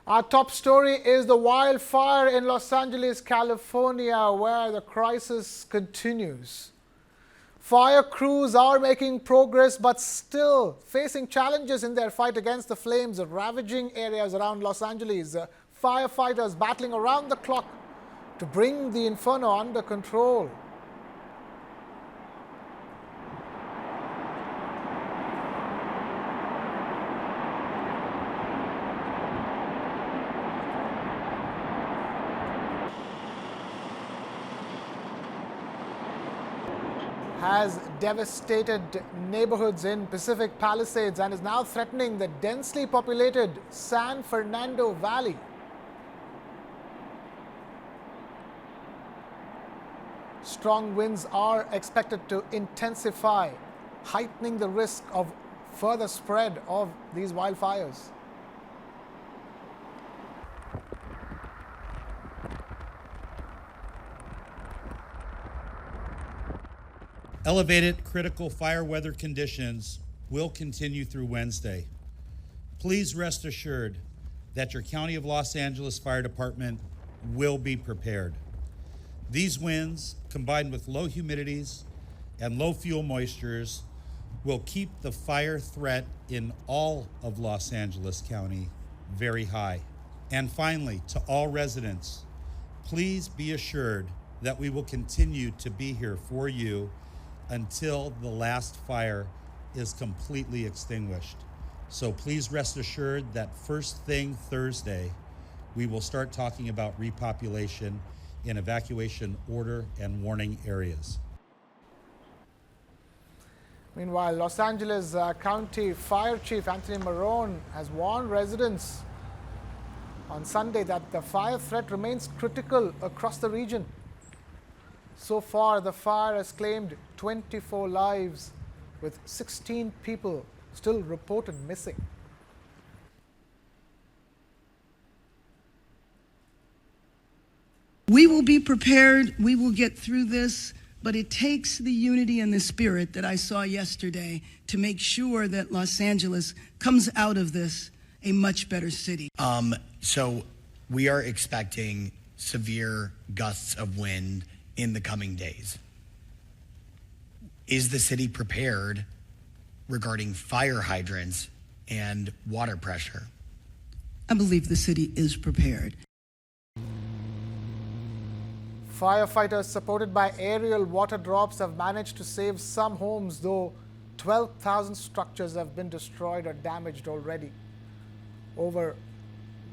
Our top story is the wildfire in Los Angeles, California, where the crisis continues. Fire crews are making progress but still facing challenges in their fight against the flames ravaging areas around Los Angeles. Firefighters battling around the clock to bring the inferno under control. Has devastated neighborhoods in Pacific Palisades and is now threatening the densely populated San Fernando Valley. Strong winds are expected to intensify, heightening the risk of further spread of these wildfires. Elevated critical fire weather conditions will continue through Wednesday. Please rest assured that your County of Los Angeles Fire Department will be prepared. These winds, combined with low humidities and low fuel moistures, will keep the fire threat in all of Los Angeles County very high. And finally, to all residents, please be assured that we will continue to be here for you until the last fire is completely extinguished. So please rest assured that first thing Thursday, we will start talking about repopulation in evacuation order and warning areas. Meanwhile, Los Angeles County Fire Chief Anthony Marone has warned residents on Sunday that the fire threat remains critical across the region. So far, the fire has claimed 24 lives, with 16 people still reported missing. We will be prepared. We will get through this, but it takes the unity and the spirit that I saw yesterday to make sure that Los Angeles comes out of this a much better city. So we are expecting severe gusts of wind in the coming days. Is the city prepared regarding fire hydrants and water pressure? I believe the city is prepared. Firefighters supported by aerial water drops have managed to save some homes, though 12,000 structures have been destroyed or damaged already. Over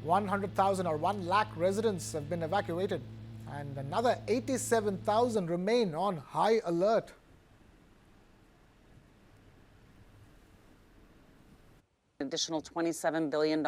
100,000 or 1 lakh residents have been evacuated, and another 87,000 remain on high alert. Additional $27 billion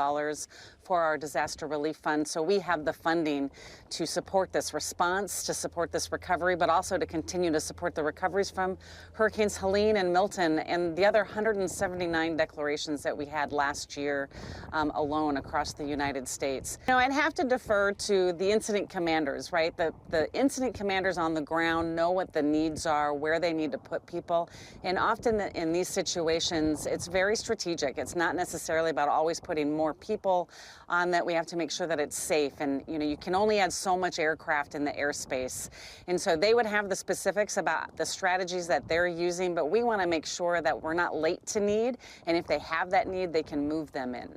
for our disaster relief fund. So we have the funding to support this response, to support this recovery, but also to continue to support the recoveries from Hurricanes Helene and Milton and the other 179 declarations that we had last year alone across the United States. You know, I'd have to defer to the incident commanders, right? The incident commanders on the ground know what the needs are, where they need to put people. And often in these situations, it's very strategic. It's not necessarily about always putting more people on that. We have to make sure that it's safe, and you can only add so much aircraft in the airspace, and so they would have the specifics about the strategies that they're using, but we want to make sure that we're not late to need, and if they have that need, they can move them in.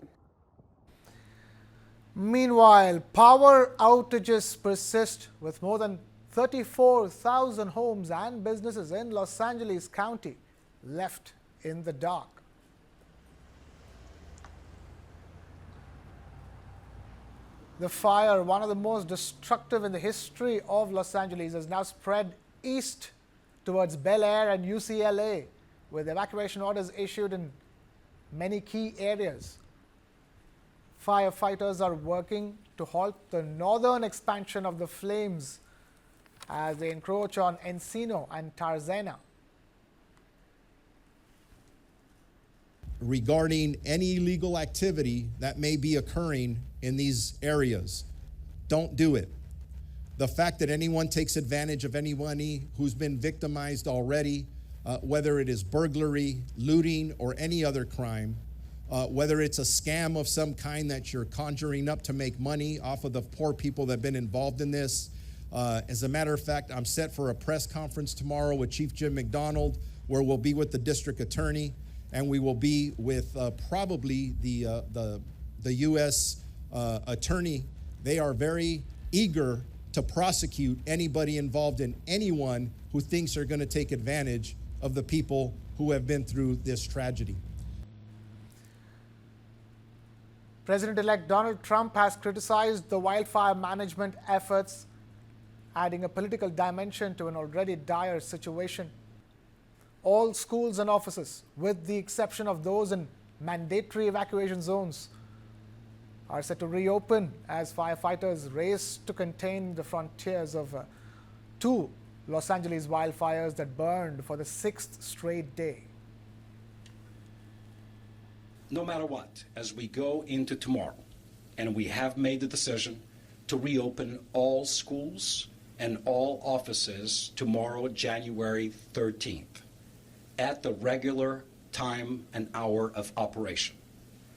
Meanwhile, power outages persist, with more than 34,000 homes and businesses in Los Angeles County left in the dark. The fire, one of the most destructive in the history of Los Angeles, has now spread east towards Bel Air and UCLA, with evacuation orders issued in many key areas. Firefighters are working to halt the northern expansion of the flames as they encroach on Encino and Tarzana. Regarding any illegal activity that may be occurring in these areas, don't do it. The fact that anyone takes advantage of anyone who's been victimized already, whether it is burglary, looting, or any other crime, whether it's a scam of some kind that you're conjuring up to make money off of the poor people that have been involved in this. As a matter of fact, I'm set for a press conference tomorrow with Chief Jim McDonald, where we'll be with the district attorney, and we will be with probably the U.S. Attorney. They are very eager to prosecute anybody involved in anyone who thinks they're going to take advantage of the people who have been through this tragedy. President-elect Donald Trump has criticized the wildfire management efforts, adding a political dimension to an already dire situation. All schools and offices, with the exception of those in mandatory evacuation zones, are set to reopen as firefighters race to contain the frontiers of two Los Angeles wildfires that burned for the 6th straight day. No matter what, as we go into tomorrow, and we have made the decision to reopen all schools and all offices tomorrow, January 13th, at the regular time and hour of operation.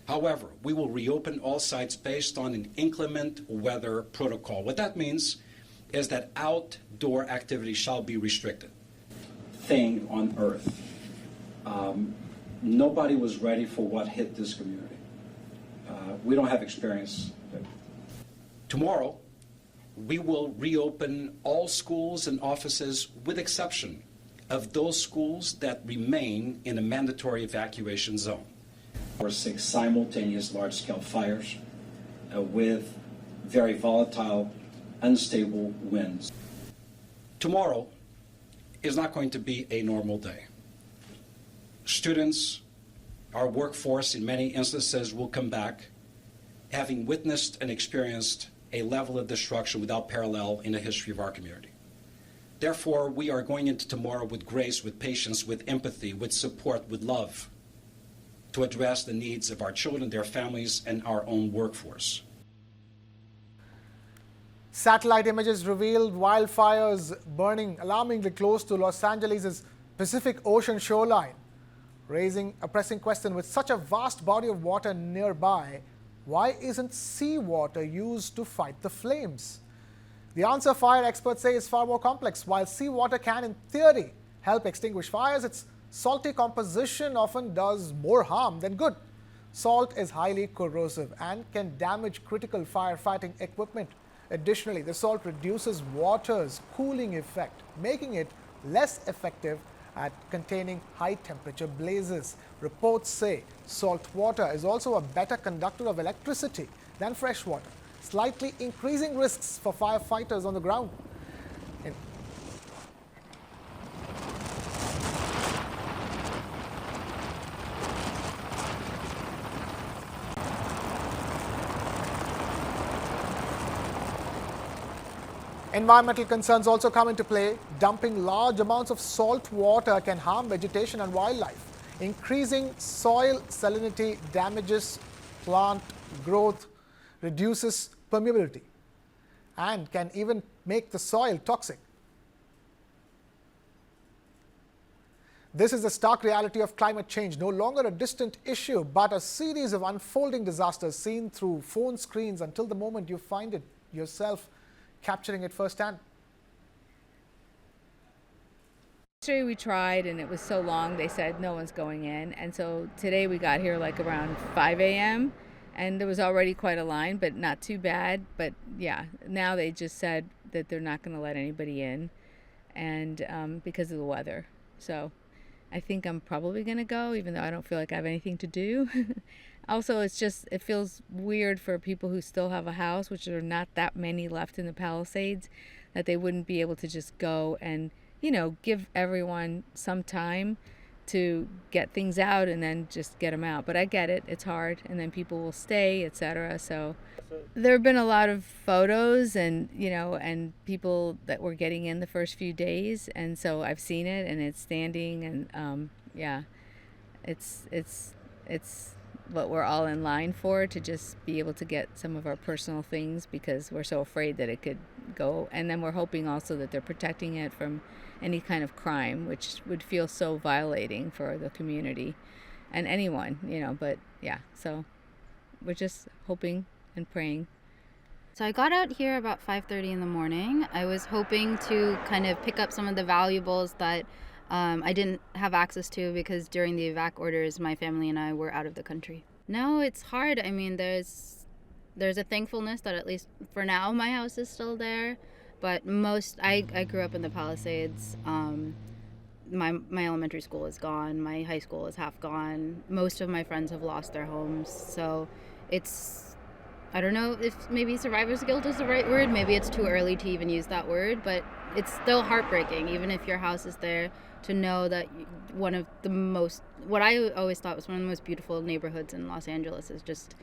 However, we will reopen all sites based on an inclement weather protocol. What that means is that outdoor activity shall be restricted. Thing on earth. Nobody was ready for what hit this community. We don't have experience. Tomorrow, we will reopen all schools and offices with exception of those schools that remain in a mandatory evacuation zone. Or 6 simultaneous large-scale fires with very volatile, unstable winds. Tomorrow is not going to be a normal day. Students, our workforce in many instances will come back having witnessed and experienced a level of destruction without parallel in the history of our community. Therefore, we are going into tomorrow with grace, with patience, with empathy, with support, with love, to address the needs of our children, their families, and our own workforce. Satellite images revealed wildfires burning alarmingly close to Los Angeles' Pacific Ocean shoreline, raising a pressing question. With such a vast body of water nearby, why isn't seawater used to fight the flames? The answer, fire experts say, is far more complex. While seawater can, in theory, help extinguish fires, its salty composition often does more harm than good. Salt is highly corrosive and can damage critical firefighting equipment. Additionally, the salt reduces water's cooling effect, making it less effective at containing high-temperature blazes. Reports say salt water is also a better conductor of electricity than fresh water, slightly increasing risks for firefighters on the ground. Environmental concerns also come into play. Dumping large amounts of salt water can harm vegetation and wildlife. Increasing soil salinity damages plant growth, reduces permeability, and can even make the soil toxic. This is the stark reality of climate change, no longer a distant issue, but a series of unfolding disasters seen through phone screens until the moment you find it yourself capturing it firsthand. Yesterday we tried and it was so long, they said no one's going in. And so today we got here like around 5 a.m. and there was already quite a line, but not too bad. But yeah, now they just said that they're not going to let anybody in, and because of the weather. So I think I'm probably going to go, even though I don't feel like I have anything to do. Also, it feels weird for people who still have a house, which are not that many left in the Palisades, that they wouldn't be able to just go and, give everyone some time to get things out and then just get them out. But I get it. It's hard. And then people will stay, etc. So there have been a lot of photos and, and people that were getting in the first few days. And so I've seen it, and it's standing, and it's what we're all in line for, to just be able to get some of our personal things, because we're so afraid that it could go. And then we're hoping also that they're protecting it from any kind of crime, which would feel so violating for the community. and anyone, but yeah, so we're just hoping and praying. So I got out here about 5:30 in the morning. I was hoping to kind of pick up some of the valuables that I didn't have access to because during the evac orders, my family and I were out of the country. No, it's hard. I mean, there's a thankfulness that at least for now my house is still there, but I grew up in the Palisades. My elementary school is gone. My high school is half gone. Most of my friends have lost their homes, so I don't know if maybe survivor's guilt is the right word. Maybe it's too early to even use that word, but it's still heartbreaking, even if your house is there, to know that what I always thought was one of the most beautiful neighborhoods in Los Angeles is just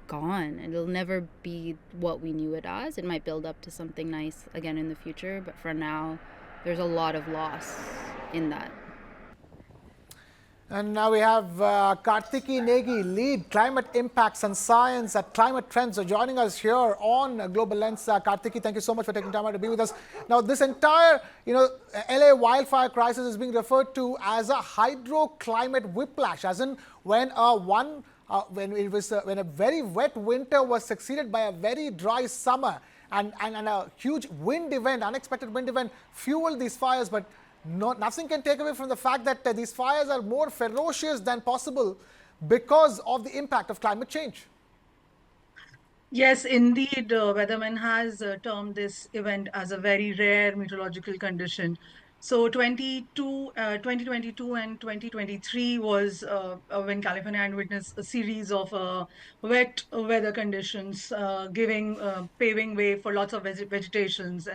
gone. And it'll never be what we knew it as. It might build up to something nice again in the future, but for now, there's a lot of loss in that. And now we have Kartiki Negi, lead climate impacts and science at Climate Trends, joining us here on Global Lens. Kartiki, thank you so much for taking time out to be with us. Now, this entire, LA wildfire crisis is being referred to as a hydroclimate whiplash, as in when a very wet winter was succeeded by a very dry summer, and a huge wind event, unexpected wind event, fueled these fires. But nothing can take away from the fact that these fires are more ferocious than possible because of the impact of climate change. Yes, indeed, weatherman has termed this event as a very rare meteorological condition. So 2022 and 2023 was when California had witnessed a series of wet weather conditions, paving way for lots of vegetations.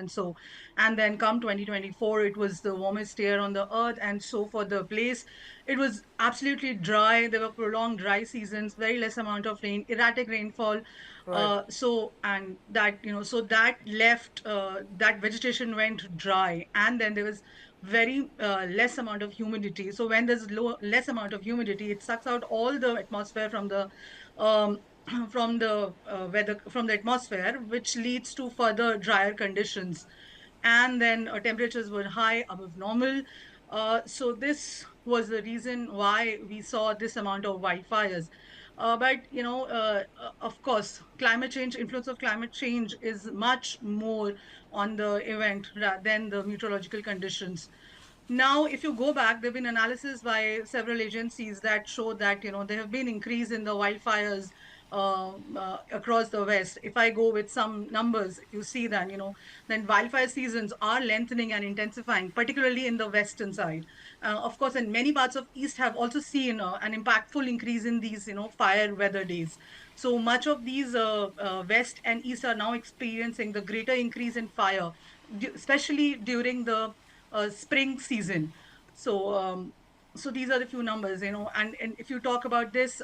And then come 2024, it was the warmest year on the earth. And so for the place, it was absolutely dry. There were prolonged dry seasons, very less amount of rain, erratic rainfall. Right. So that left that vegetation went dry, and then there was very less amount of humidity. So when there's less amount of humidity, it sucks out all the atmosphere from the atmosphere, which leads to further drier conditions. And then temperatures were high above normal. So this was the reason why we saw this amount of wildfires. But of course, influence of climate change is much more on the event than the meteorological conditions. Now, if you go back, there have been analysis by several agencies that show that there have been increase in the wildfires across the West. If I go with some numbers, if you see that, then wildfire seasons are lengthening and intensifying, particularly in the western side. Of course, and many parts of East have also seen an impactful increase in these, fire weather days. So much of these West and East are now experiencing the greater increase in fire, especially during the spring season. So these are the few numbers, and if you talk about this,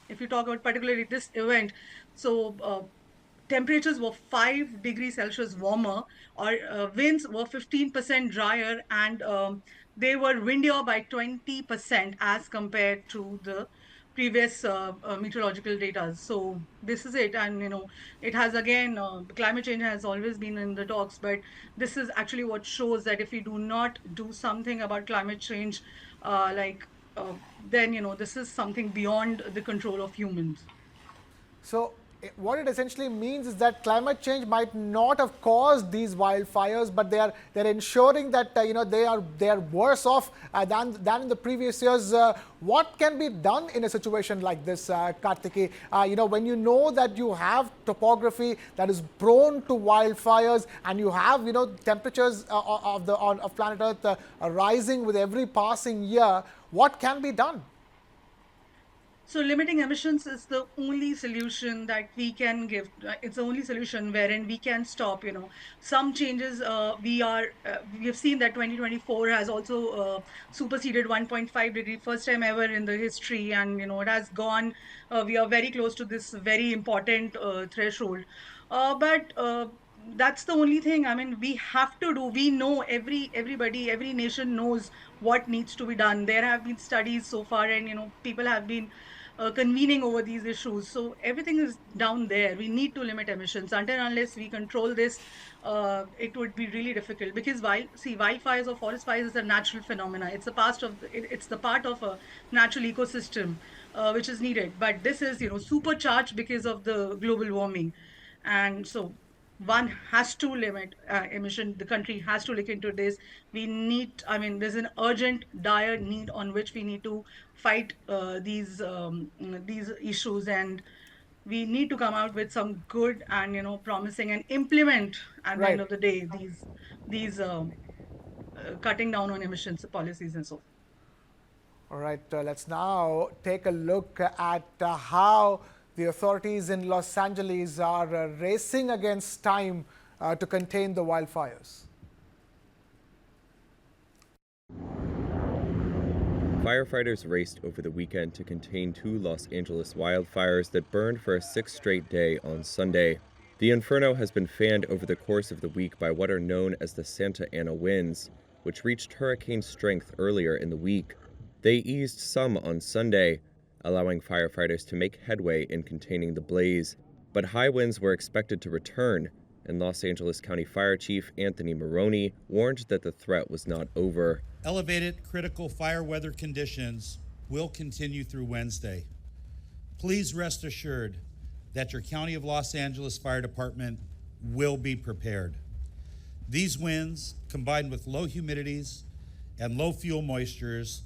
if you talk about particularly this event, so temperatures were 5 degrees Celsius warmer, or winds were 15% drier, and they were windier by 20% as compared to the previous meteorological data. So this is it. And, it has again, climate change has always been in the talks, but this is actually what shows that if we do not do something about climate change, then, this is something beyond the control of humans. So what it essentially means is that climate change might not have caused these wildfires, but they're ensuring that they are worse off than in the previous years. What can be done in a situation like this, Kartiki? When you know that you have topography that is prone to wildfires, and you have temperatures of planet Earth rising with every passing year, what can be done? So limiting emissions is the only solution that we can give. It's the only solution wherein we can stop, some changes. We have seen that 2024 has also superseded 1.5 degree, first time ever in the history. And, it has gone, we are very close to this very important threshold. But that's the only thing. I mean, we have to do. We know every nation knows what needs to be done. There have been studies so far, and people have been convening over these issues. So everything is down there. We need to limit emissions. Until and unless we control this, it would be really difficult, because wildfires or forest fires is a natural phenomena. It's it's the part of a natural ecosystem which is needed. But this is, supercharged because of the global warming. And so one has to limit emission. The country has to look into this. There's an urgent, dire need on which we need to fight these issues, and we need to come out with some good and promising and implement at the end of the day these cutting down on emissions policies and so forth. All right, let's now take a look at how the authorities in Los Angeles are racing against time to contain the wildfires. Firefighters raced over the weekend to contain 2 Los Angeles wildfires that burned for a 6th straight day on Sunday. The inferno has been fanned over the course of the week by what are known as the Santa Ana winds, which reached hurricane strength earlier in the week. They eased some on Sunday, allowing firefighters to make headway in containing the blaze. But high winds were expected to return, and Los Angeles County Fire Chief Anthony Maroney warned that the threat was not over. Elevated critical fire weather conditions will continue through Wednesday. Please rest assured that your County of Los Angeles Fire Department will be prepared. These winds, combined with low humidities and low fuel moistures,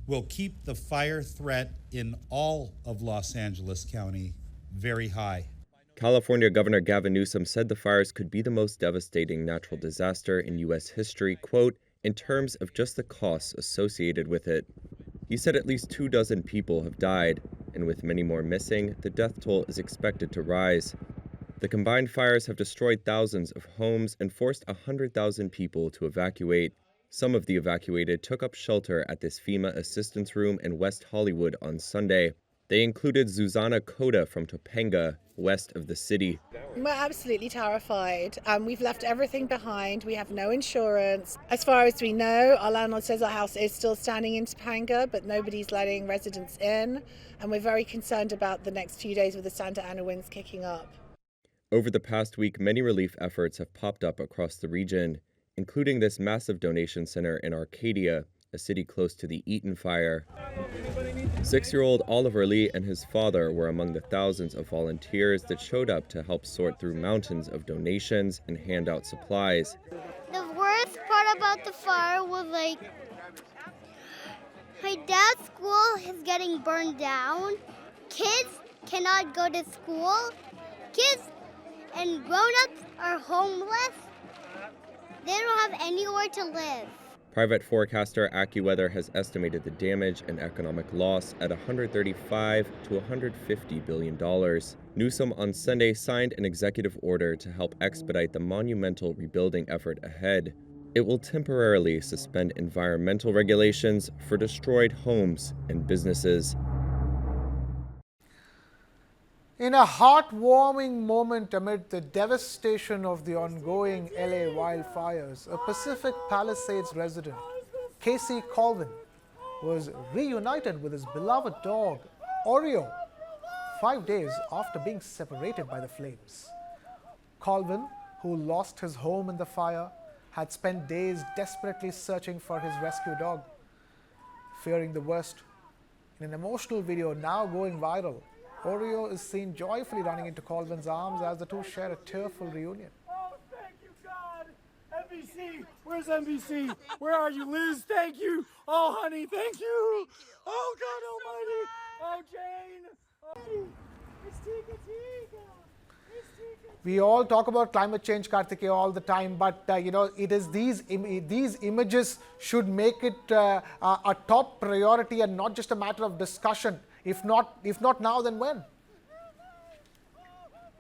will keep the fire threat in all of Los Angeles County very high. California Governor Gavin Newsom said the fires could be the most devastating natural disaster in U.S. history, quote, in terms of just the costs associated with it. He said at least 24 people have died, and with many more missing, the death toll is expected to rise. The combined fires have destroyed thousands of homes and forced 100,000 people to evacuate. Some of the evacuated took up shelter at this FEMA assistance room in West Hollywood on Sunday. They included Zuzana Coda from Topanga, west of the city. We're absolutely terrified. We've left everything behind. We have no insurance. As far as we know, our landlord says our house is still standing in Topanga, but nobody's letting residents in. And we're very concerned about the next few days with the Santa Ana winds kicking up. Over the past week, many relief efforts have popped up across the region, including this massive donation center in Arcadia, a city close to the Eaton fire. 6-year-old Oliver Lee and his father were among the thousands of volunteers that showed up to help sort through mountains of donations and hand out supplies. The worst part about the fire was my dad's school is getting burned down. Kids cannot go to school. Kids and grown-ups are homeless. They don't have anywhere to live. Private forecaster AccuWeather has estimated the damage and economic loss at $135 to $150 billion. Newsom on Sunday signed an executive order to help expedite the monumental rebuilding effort ahead. It will temporarily suspend environmental regulations for destroyed homes and businesses. In a heartwarming moment amid the devastation of the ongoing LA wildfires, a Pacific Palisades resident, Casey Colvin, was reunited with his beloved dog, Oreo, 5 days after being separated by the flames. Colvin, who lost his home in the fire, had spent days desperately searching for his rescue dog. Fearing the worst, in an emotional video now going viral, Oreo is seen joyfully running into Colvin's arms as the two share a tearful reunion. Oh, thank you, God! NBC! Where's NBC? Where are you, Liz? Thank you! Oh, honey, thank you! Oh, God almighty! Oh, Jane! Oh, it's Tika Tika! We all talk about climate change, Karthikeya, all the time, but it is these images should make it a top priority and not just a matter of discussion. If not now, then when?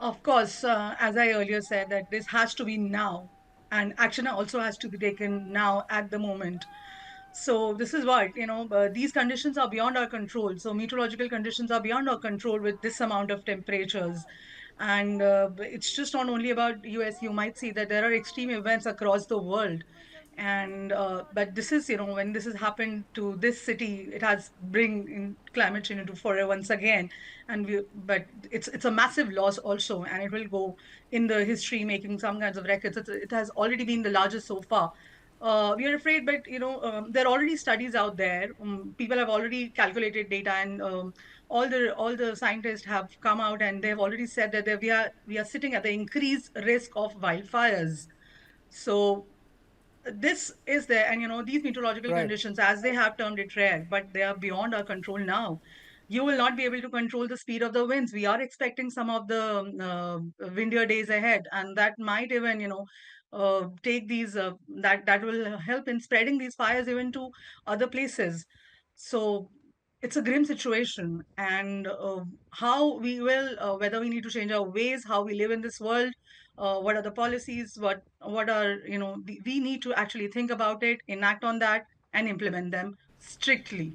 Of course, as I earlier said, that this has to be now, and action also has to be taken now at the moment. So this is what, these conditions are beyond our control. So meteorological conditions are beyond our control with this amount of temperatures. And it's just not only about US. You might see that there are extreme events across the world. And but this is, when this has happened to this city, it has bring in climate change into fore once again. But it's a massive loss also, and it will go in the history, making some kinds of records. It has already been the largest so far. We are afraid, but there are already studies out there. People have already calculated data, and all the scientists have come out, and they have already said that we are sitting at the increased risk of wildfires. So this is there, and these meteorological Right. conditions, as they have termed it, rare, but they are beyond our control now. You will not be able to control the speed of the winds. We are expecting some of the windier days ahead, and that might even take these that will help in spreading these fires even to other places. So it's a grim situation, and how we will whether we need to change our ways, how we live in this world, what are the policies, what are, we need to actually think about it, enact on that, and implement them strictly.